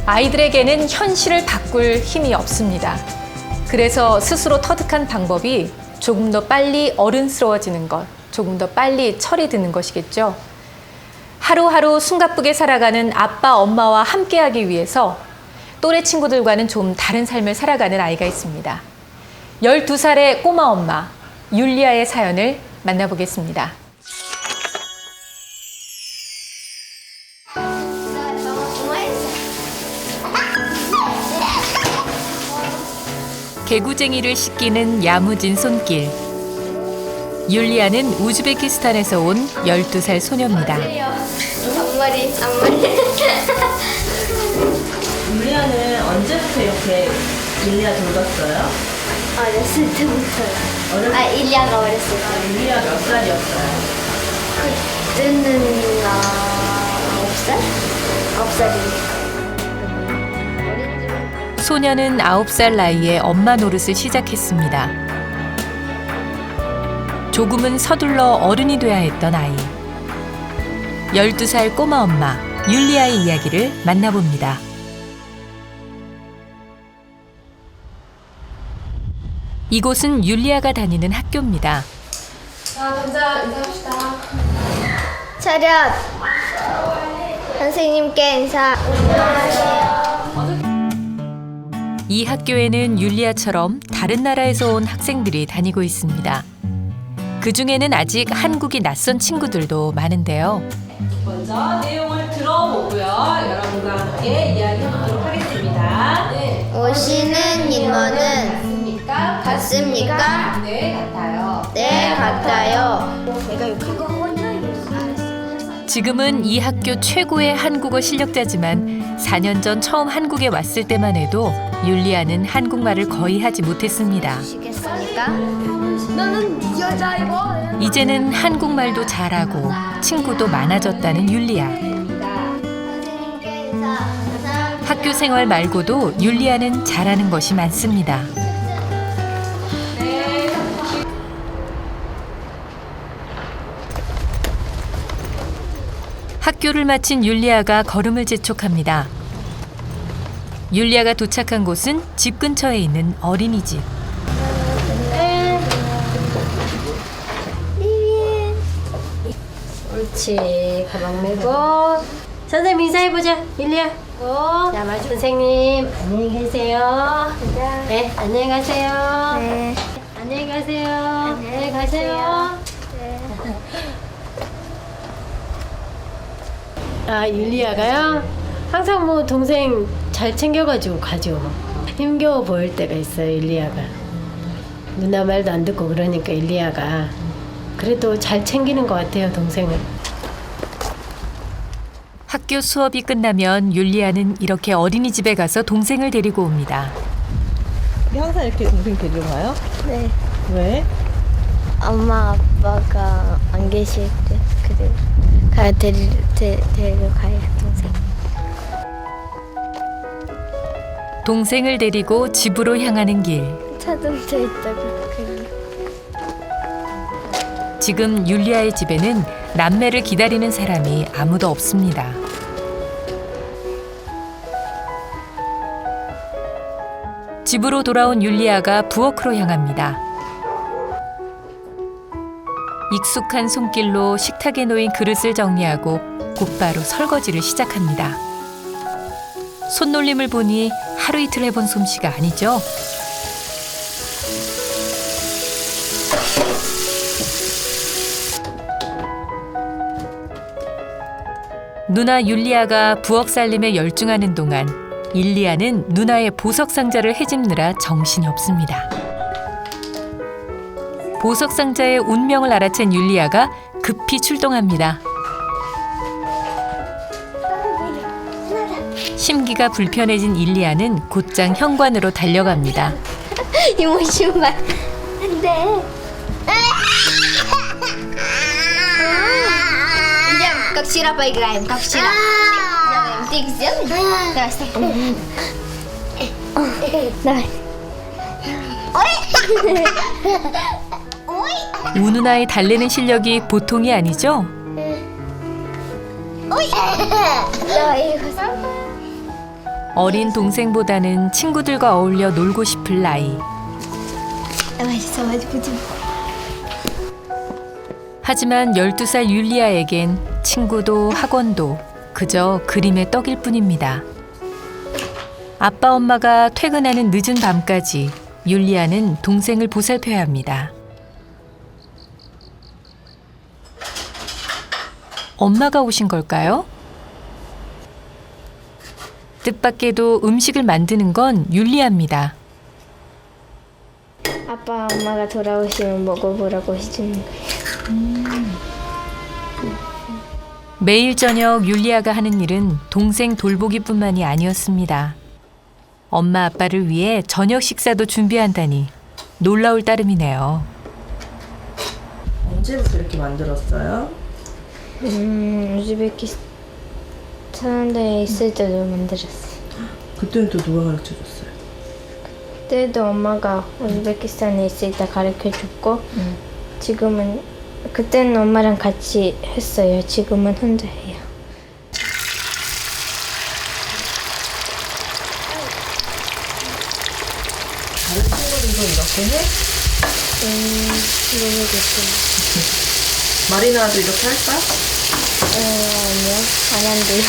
아이들에게는 현실을 바꿀 힘이 없습니다. 그래서 스스로 터득한 방법이 조금 더 빨리 어른스러워지는 것, 조금 더 빨리 철이 드는 것이겠죠. 하루하루 숨가쁘게 살아가는 아빠, 엄마와 함께하기 위해서 또래 친구들과는 좀 다른 삶을 살아가는 아이가 있습니다. 12살의 꼬마 엄마, 율리아의 사연을 만나보겠습니다. 개구쟁이를 씻기는 야무진 손길. 율리아는 우즈베키스탄에서 온 12살 소녀입니다. 앞머리. 율리아는 언제부터 이렇게 율리아 돌봤어요? 어렸을 때부터요. 일리아가 어렸을 때. 율리아 몇 살이었어요? 그때는 9살? 9살이니까. 소녀는 9살 나이에 엄마 노릇을 시작했습니다. 조금은 서둘러 어른이 돼야 했던 아이. 12살 꼬마 엄마 율리아의 이야기를 만나봅니다. 이곳은 율리아가 다니는 학교입니다. 자, 먼저 인사합시다. 차렷. 선생님께 인사. 이 학교에는 율리아처럼 다른 나라에서 온 학생들이 다니고 있습니다. 그 중에는 아직 한국이 낯선 친구들도 많은데요. 먼저 내용을 들어보고요. 여러분과 함께 이야기해보도록 하겠습니다. 네. 오시는 인원은 맞습니까? 같습니까? 네, 같아요. 네, 같아요. 지금은 이 학교 최고의 한국어 실력자지만 4년 전 처음 한국에 왔을 때만 해도 율리아는 한국말을 거의 하지 못했습니다. 아시겠습니까? 이제는 한국말도 잘하고 친구도 많아졌다는 율리아. 선생님께 인사. 감사합니다. 학교 생활 말고도 율리아는 잘하는 것이 많습니다. 학교를 마친 율리아가 걸음을 재촉합니다. 율리아가 도착한 곳은 집 근처에 있는 어린이집. 옳지. 가방 메고. 선생님 인사해보자. 율리아. 자, 마주 선생님. 안녕히 계세요. 네, 안녕히 가세요. 네. 안녕히 가세요. 안녕히 가세요. 아, 율리아가요? 항상 뭐 동생 잘 챙겨가지고 가죠. 힘겨워 보일 때가 있어요, 율리아가. 누나 말도 안 듣고 그러니까 율리아가. 그래도 잘 챙기는 것 같아요, 동생을. 학교 수업이 끝나면 율리아는 이렇게 어린이집에 가서 동생을 데리고 옵니다. 항상 이렇게 동생 데리러 가요? 네. 왜? 엄마 아빠가 안 계실 때 그래 데리러 가요 동생. 동생을 데리고 집으로 향하는 길. 자동차 있다가 그래. 지금 율리아의 집에는 남매를 기다리는 사람이 아무도 없습니다. 집으로 돌아온 율리아가 부엌으로 향합니다. 익숙한 손길로 식탁에 놓인 그릇을 정리하고 곧바로 설거지를 시작합니다. 손놀림을 보니 하루 이틀 해본 솜씨가 아니죠? 누나 율리아가 부엌 살림에 열중하는 동안 일리아는 누나의 보석 상자를 헤집느라 정신이 없습니다. 보석 상자의 운명을 알아챈 율리아가 급히 출동합니다. 심기가 불편해진 일리아는 곧장 현관으로 달려갑니다. 이모 신발 안돼. Как вчера поиграем, как вчера. Ты их сделай? Давай, стой. Давай. Ой! 우누나의 달래는 실력이 보통이 아니죠? Давай, 이거 어린 동생보다는 친구들과 어울려 놀고 싶을 나이. 하지만 12살 율리아에겐 친구도 학원도 그저 그림의 떡일 뿐입니다. 아빠 엄마가 퇴근하는 늦은 밤까지 율리아는 동생을 보살펴야 합니다. 엄마가 오신 걸까요? 뜻밖에도 음식을 만드는 건 율리아입니다. 아빠 엄마가 돌아오시면 먹어보라고 해주는 거예요. 매일 저녁 율리아가 하는 일은 동생 돌보기뿐만이 아니었습니다. 엄마 아빠를 위해 저녁 식사도 준비한다니 놀라울 따름이네요. 언제부터 이렇게 만들었어요? 우즈베키스탄에 있을 때도 만들었어요. 그때는 또 누가 가르쳐줬어요? 그때도 엄마가 우즈베키스탄에 있을 때 가르쳐줬고 지금은 그때는 엄마랑 같이 했어요. 지금은 혼자 해요. 다른 친구들도 이렇게 해? 모르겠어요. 마리나도 이렇게 할까? 아니요. 안 한대요.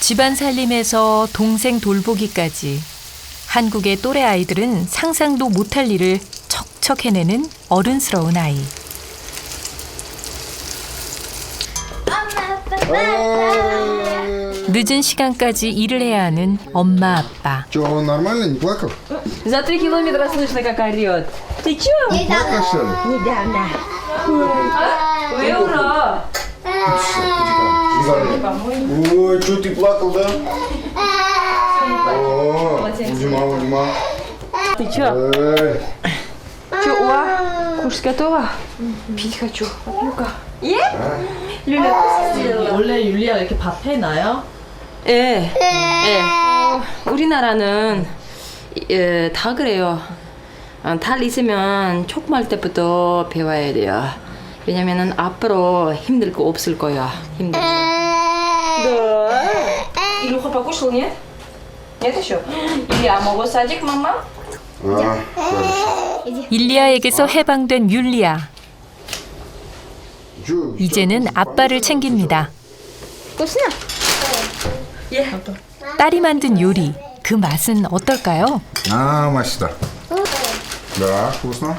집안 살림에서 동생 돌보기까지 한국의 또래 아이들은 상상도 못할 일을 척척 해내는 어른스러운 아이. 늦은 시간까지 일을 해야 하는 엄마 아빠. Че, он нормально, не плакал? За 3 километра слышно, как орет. Ты чё? Плакал, что ли? Недавно. 왜 울어? Ой, что ты плакал, да? О, Дима, Дима. Ты чё? Эй, Чё, уа? Кушать готова? Пить хочу. Ну-ка. 원래 율리아가 이렇게 밥 해놔요? 예. 우리나라는 다 그래요. 달 있으면 초코말 때부터 배워야 돼요. 왜냐면은 앞으로 힘들 거 없을 거야. 힘들 거. Да. Илюха покушал, нет? Нет еще? Илья, могу садик, мама? хорошо. 일리아에게서 해방된 율리아. Чё, 이제는 아빠를 챙깁니다. вкусно? 딸이 만든 요리. 그 맛은 어떨까요? 맛있다. Да, вкусно.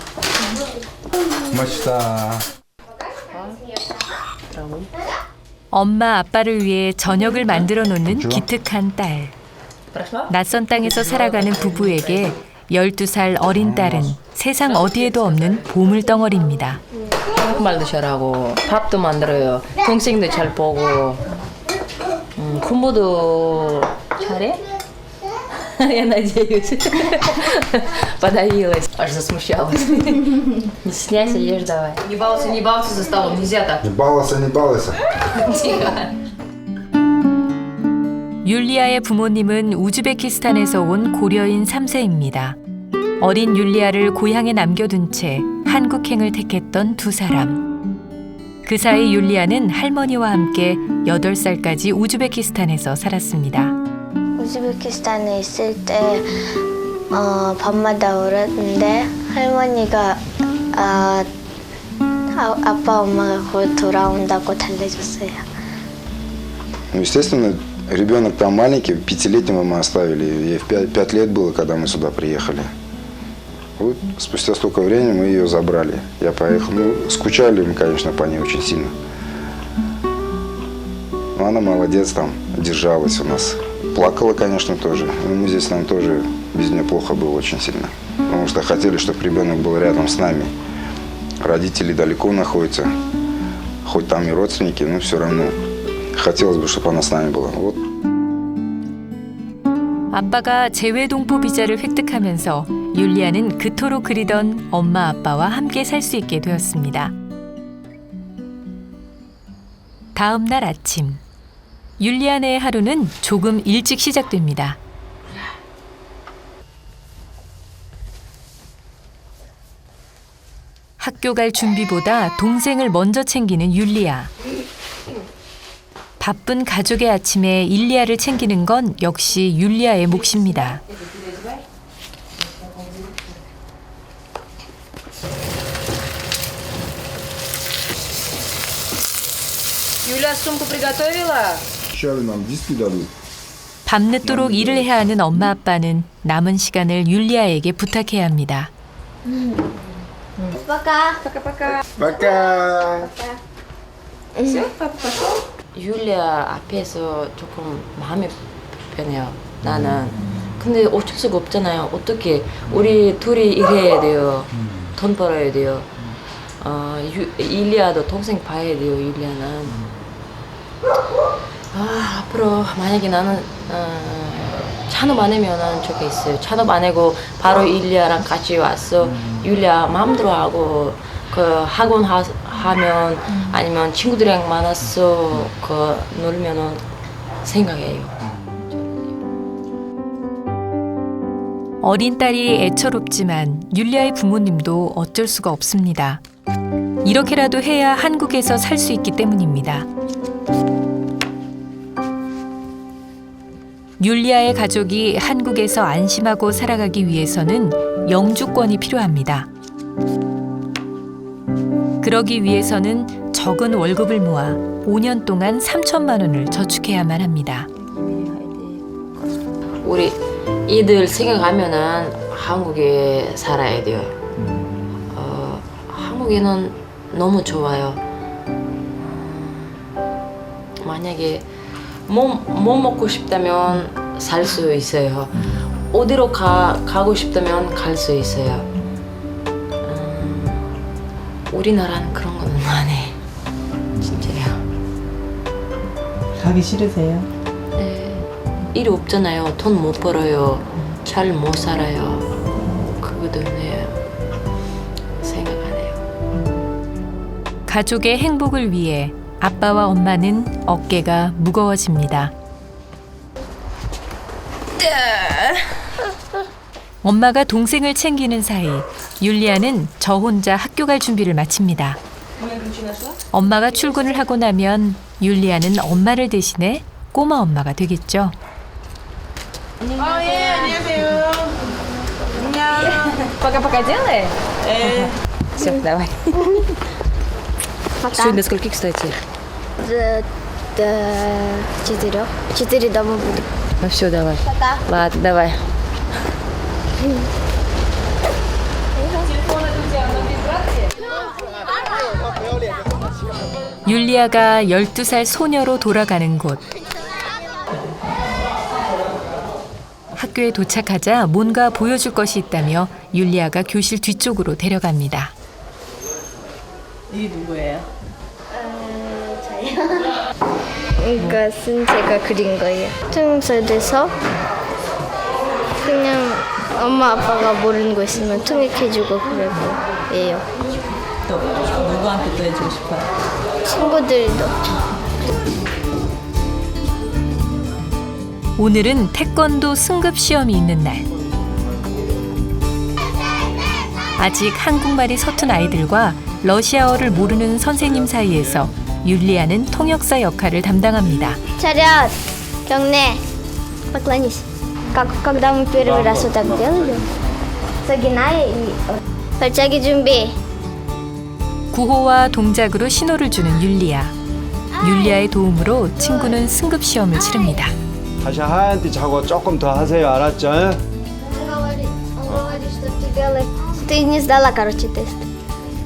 맛있다. 엄마 아빠를 위해 저녁을 만들어 놓는 기특한 딸. 낯선 땅에서 살아가는 부부에게 12살 어린 딸은 세상 어디에도 없는 보물덩어리입니다. 한국말도 잘하고 밥도 만들어요. 동생도 잘 보고 공부도 잘해? Я надеюсь. Подавилась. Аж засмущалась. Не стесняйся, ешь давай. Не балуйся за столом. Нельзя так. Не балуйся, не балуйся. 율리아의 부모님은 우즈베키스탄에서 온 고려인 3세입니다. 어린 율리아를 고향에 남겨둔 채 한국행을 택했던 두 사람. 그 사이 율리아는 할머니와 함께 8살까지 우즈베키스탄에서 살았습니다. 우즈베키스탄에 있을 때 밤마다 울었는데 할머니가 아빠 엄마가 곧 돌아온다고 달래줬어요. Ну, естественно, ребенок там маленький, 5-летнего мы оставили. Ей 5 лет было, когда мы сюда приехали. Вот спустя столько времени мы ее забрали. Я поехал. Ну, скучали мы, конечно, по ней очень сильно. Но она молодец там, держалась у нас. Плакала, конечно, тоже. Но мы здесь нам тоже без нее плохо было очень сильно. Потому что хотели, чтобы ребенок был рядом с нами. Родители далеко находятся. Хоть там и родственники, но все равно. Хотелось бы, чтобы она с нами была. Вот. 아빠가 재외동포 비자를 획득하면서 율리아는 그토록 그리던 엄마 아빠와 함께 살 수 있게 되었습니다. 다음 날 아침, 율리아네의 하루는 조금 일찍 시작됩니다. 학교 갈 준비보다 동생을 먼저 챙기는 율리아. 바쁜 가족의 아침에 일리아를 챙기는 건 역시 율리아의 몫입니다. Юля, сумку приготовила? Сейчас нам диски дадут. 밤늦도록 일을 해야 하는 엄마 아빠는 남은 시간을 율리아에게 부탁해야 합니다. Пока. Пока. 율리아 앞에서 조금 마음이 편해요. 나는. 근데 어쩔 수가 없잖아요. 어떻게 우리 둘이 일해야 돼요. 돈 벌어야 돼요. 일리아도 동생 봐야 돼요. 율리아는. 앞으로 만약에 나는 찬업 안 하면은 좋겠어요. 찬업 안 하고 바로 일리아랑 같이 왔어. 율리아 마음대로 하고 그 학원 하면 아니면 친구들이랑 만났어 그 놀면은 생각해요. 어린 딸이 애처롭지만 율리아의 부모님도 어쩔 수가 없습니다. 이렇게라도 해야 한국에서 살 수 있기 때문입니다. 율리아의 가족이 한국에서 안심하고 살아가기 위해서는 영주권이 필요합니다. 그러기 위해서는 적은 월급을 모아 5년 동안 3천만 원을 저축해야만 합니다. 우리 이들 생각하면은 한국에 살아야 돼요. 한국에는 너무 좋아요. 만약에 뭐 먹고 싶다면 살 수 있어요. 어디로 가고 싶다면 갈 수 있어요. 우리나라는 그런 거는 안 해. 진짜요. 가기 싫으세요? 네. 일이 없잖아요. 돈 못 벌어요. 잘 못 살아요. 그거 때문에 생각 안 해요. 가족의 행복을 위해 아빠와 엄마는 어깨가 무거워집니다. 엄마가 동생을 챙기는 사이 율리아는 저 혼자 학교 갈 준비를 마칩니다. 엄마가 출근을 하고 나면 율리아는 엄마를 대신해 꼬마 엄마가 되겠죠. Пока-пока делай? Все, давай. Сегодня до скольки, кстати? До 4. 4 дома буду. Ну все, давай. Пока. Ладно, давай. 율리아가 12살 소녀로 돌아가는 곳. 학교에 도착하자 뭔가 보여줄 것이 있다며 율리아가 교실 뒤쪽으로 데려갑니다. 이게 누구예요? 이것은 제가 그린 거예요. 통역사돼서 그냥 엄마 아빠가 모르는 거 있으면 통역해주고 그러고 해요. 또 누구한테 또 해주고 싶어요? 친구들도. 오늘은 태권도 승급 시험이 있는 날. 아직 한국말이 서툰 아이들과 러시아어를 모르는 선생님 사이에서 율리아는 통역사 역할을 담당합니다. Чарят, 경례, поклонись. Когда мы первый раз вот так делали, согиная и 발차기 준비. 구호와 동작으로 신호를 주는 율리아. 율리아의 도움으로 친구는 승급 시험을 치릅니다. 다시 하얀 티 자고 조금 더 하세요. 알았죠? Он говорит, что ты делаешь. Ты не сдала, короче, тест.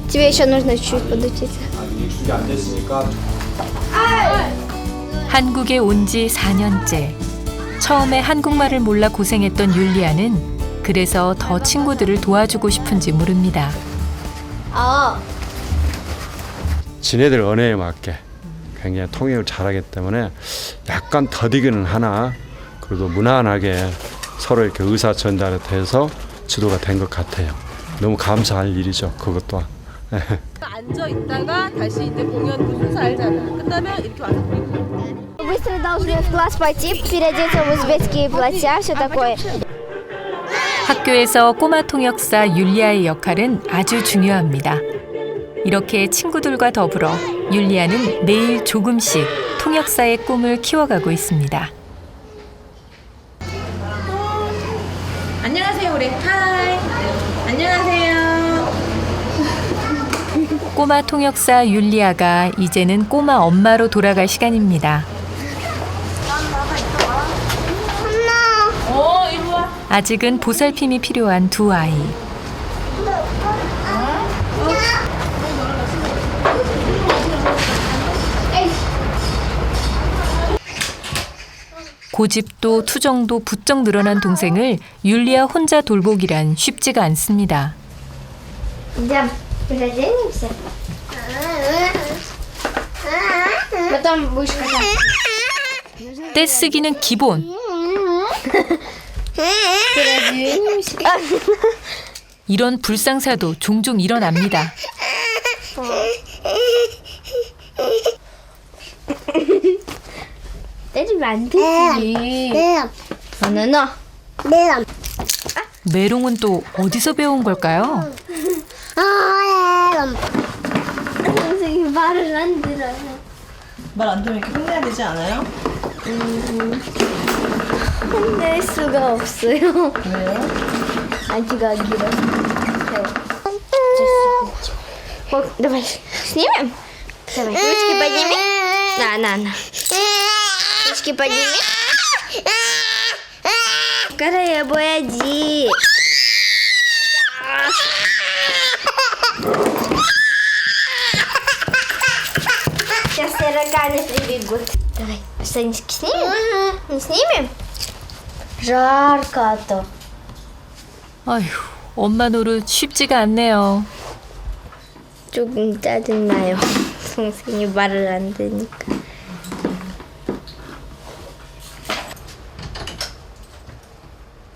Тебе еще нужно чуть-чуть подучиться. 익숙이 안 됐으니까 한국에 온 지 4년째. 처음에 한국말을 몰라 고생했던 율리아는 그래서 더 친구들을 도와주고 싶은지 모릅니다. 지네들 언어에 맞게 굉장히 통역을 잘하기 때문에 약간 더디기는 하나 그래도 무난하게 서로 이렇게 의사 전달에 대해서 지도가 된 것 같아요. 너무 감사할 일이죠. 그것 또한. 앉아 있다가 다시 이제 공연 그 순서 알잖아. 끝나면 이렇게 와서 그리고. Быстро должны в класс пойти, переодеться в узбекские платья, все такое. 학교에서 꼬마 통역사 율리아의 역할은 아주 중요합니다. 이렇게 친구들과 더불어 율리아는 매일 조금씩 통역사의 꿈을 키워가고 있습니다. 안녕하세요, 우리. 하이. 안녕하세요. 꼬마 통역사 율리아가 이제는 꼬마 엄마로 돌아갈 시간입니다. 이리 와. 아직은 보살핌이 필요한 두 아이. 고집도 투정도 부쩍 늘어난 동생을 율리아 혼자 돌보기란 쉽지가 않습니다. Идем, разденемся. Потом будешь кататься. 떼쓰기는 기본. Разденемся. 이런 불상사도 종종 일어납니다. 때리면 안 되지. 너너. 메롱은 또 어디서 배운 걸까요? 선생님 말을 안 들어요. 말 안 들으면 이렇게 혼내야 되지 않아요? 혼낼 수가 없어요. 왜요? 아기가 길어서. Давай снимем? Давай, ручки подними. На. Ручки подними. Скорее, обойди. Сейчас тараканы прибегут. Давай, штанишки снимем? Не снимем? Жарко-то. 아휴, 엄마 노릇 쉽지가 않네요. 조금 짜증나요. 동생이 말을 안 듣니까.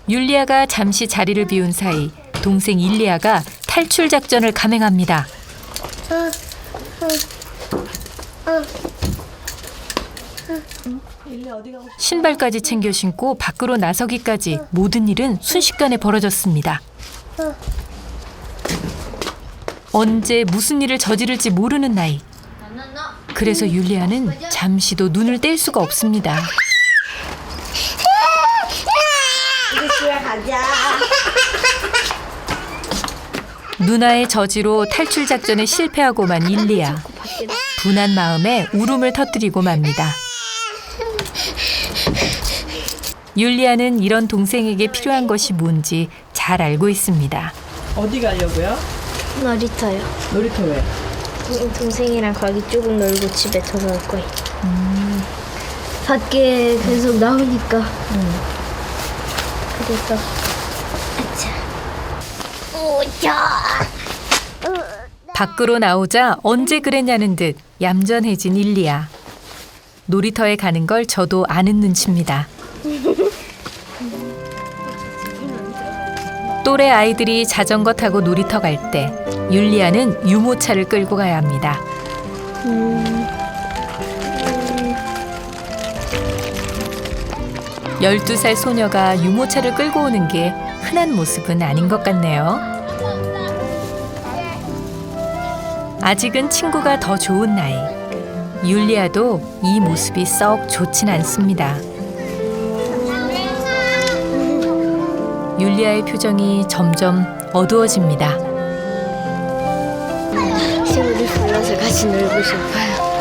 율리아가 잠시 자리를 비운 사이 동생 일리아가 탈출 작전을 감행합니다. 신발까지 챙겨 신고 밖으로 나서기까지 모든 일은 순식간에 벌어졌습니다. 언제 무슨 일을 저지를지 모르는 나이. 그래서 율리아는 잠시도 눈을 뗄 수가 없습니다. 누나의 저지로 탈출 작전에 실패하고만 일리아. 분한 마음에 울음을 터뜨리고 맙니다. 율리아는 이런 동생에게 필요한 것이 뭔지 잘 알고 있습니다. 어디 가려고요? 놀이터요. 놀이터 왜? 동생이랑 거기 조금 놀고 집에 돌아올 거예요. 밖에 계속 나오니까. 그래서 밖으로 나오자 언제 그랬냐는 듯 얌전해진 일리아. 놀이터에 가는 걸 저도 아는 눈치입니다. 또래 아이들이 자전거 타고 놀이터 갈 때 율리아는 유모차를 끌고 가야 합니다. 12살 소녀가 유모차를 끌고 오는 게 흔한 모습은 아닌 것 같네요. 아직은 친구가 더 좋은 나이. 율리아도 이 모습이 썩 좋진 않습니다. 율리아의 표정이 점점 어두워집니다. 친구들 불러서 같이 놀고 싶어요.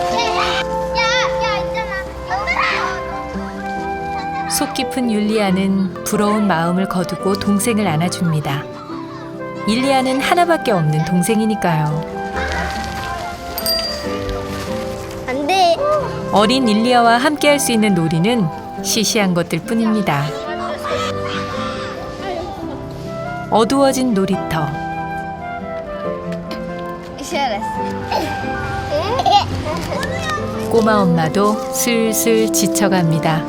속 깊은 율리아는 부러운 마음을 거두고 동생을 안아줍니다. 일리아는 하나밖에 없는 동생이니까요. 안 돼. 어린 일리아와 함께할 수 있는 놀이는 시시한 것들 뿐입니다. 어두워진 놀이터. 꼬마 엄마도 슬슬 지쳐갑니다.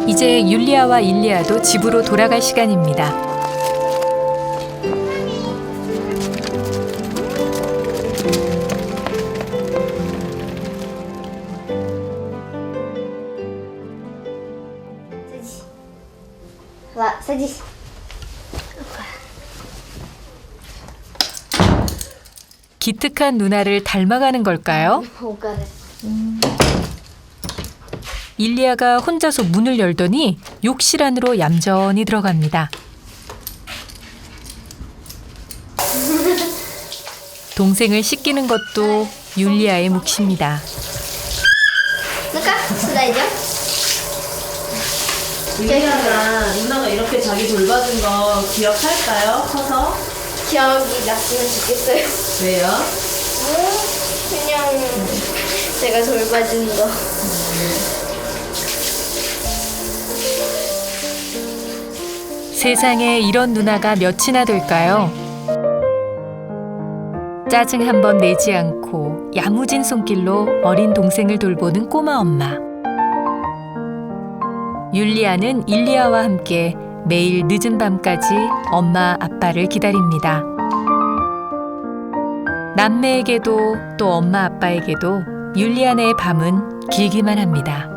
이제 율리아와 일리아도 집으로 돌아갈 시간입니다. Ла, садись. 기특한 누나를 닮아가는 걸까요? 일리아가 혼자서 문을 열더니 욕실 안으로 얌전히 들어갑니다. 동생을 씻기는 것도 율리아의 몫입니다. Ну-ка, сюда идем. 율리아가 누나가 이렇게 자기 돌봐준 거 기억할까요? 커서? 기억이 났으면 좋겠어요. 왜요? 그냥 제가 돌봐준 거. 세상에 이런 누나가 몇이나 될까요? 짜증 한 번 내지 않고 야무진 손길로 어린 동생을 돌보는 꼬마 엄마. 율리아는 일리아와 함께 매일 늦은 밤까지 엄마 아빠를 기다립니다. 남매에게도 또 엄마 아빠에게도 율리아네의 밤은 길기만 합니다.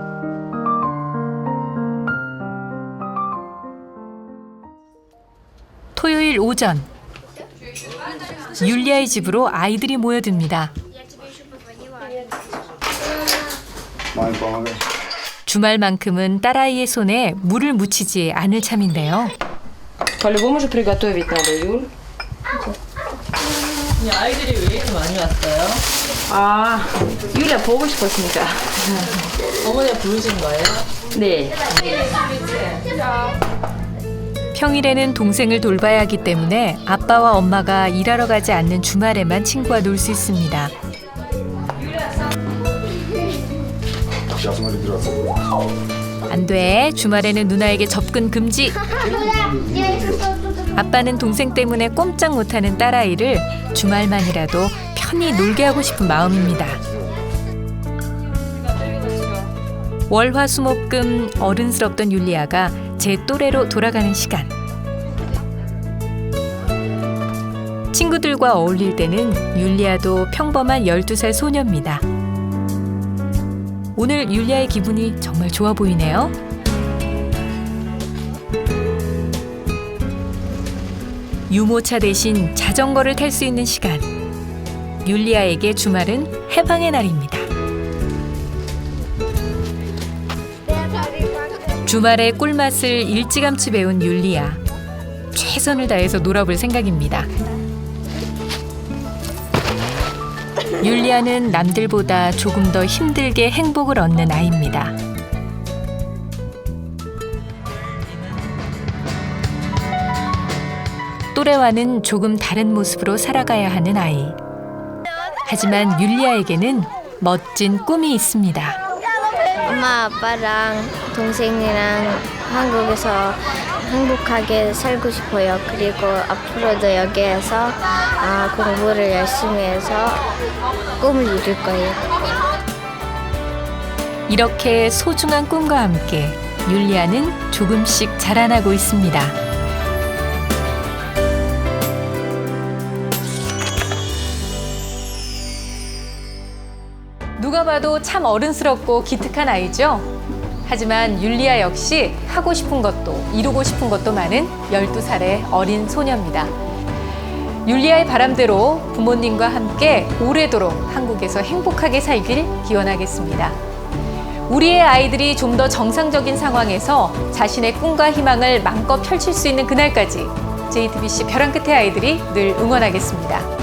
토요일 오전, 율리아의 집으로 아이들이 모여듭니다. Маме помогай. 주말만큼은 딸아이의 손에 물을 묻히지 않을 참인데요. По-любому же приготовить надо, Юль. 아이들이 왜 이렇게 많이 왔어요? 아, 율리아 보고 싶었으니까. 어머니가 부르신 거예요? 네. 평일에는 동생을 돌봐야 하기 때문에 아빠와 엄마가 일하러 가지 않는 주말에만 친구와 놀 수 있습니다. Сейчас мы разбираться будем. 안 돼. 주말에는 누나에게 접근 금지. 아빠는 동생 때문에 꼼짝 못하는 딸아이를 주말만이라도 편히 놀게 하고 싶은 마음입니다. 월화수목금 어른스럽던 율리아가 제 또래로 돌아가는 시간. 친구들과 어울릴 때는 율리아도 평범한 12살 소녀입니다. 오늘 율리아의 기분이 정말 좋아 보이네요. 유모차 대신 자전거를 탈 수 있는 시간. 율리아에게 주말은 해방의 날입니다. 주말의 꿀맛을 일찌감치 배운 율리아. 최선을 다해서 놀아볼 생각입니다. 율리아는 남들보다 조금 더 힘들게 행복을 얻는 아이입니다. 또래와는 조금 다른 모습으로 살아가야 하는 아이. 하지만 율리아에게는 멋진 꿈이 있습니다. 엄마 아빠랑 동생이랑 한국에서 행복하게 살고 싶어요. 그리고 앞으로도 여기에서 공부를 열심히 해서 꿈을 이룰 거예요. 이렇게 소중한 꿈과 함께 율리아는 조금씩 자라나고 있습니다. 누가 봐도 참 어른스럽고 기특한 아이죠? 하지만 율리아 역시 하고 싶은 것도 이루고 싶은 것도 많은 12살의 어린 소녀입니다. 율리아의 바람대로 부모님과 함께 오래도록 한국에서 행복하게 살길 기원하겠습니다. 우리의 아이들이 좀 더 정상적인 상황에서 자신의 꿈과 희망을 마음껏 펼칠 수 있는 그날까지 JTBC 벼랑 끝의 아이들이 늘 응원하겠습니다.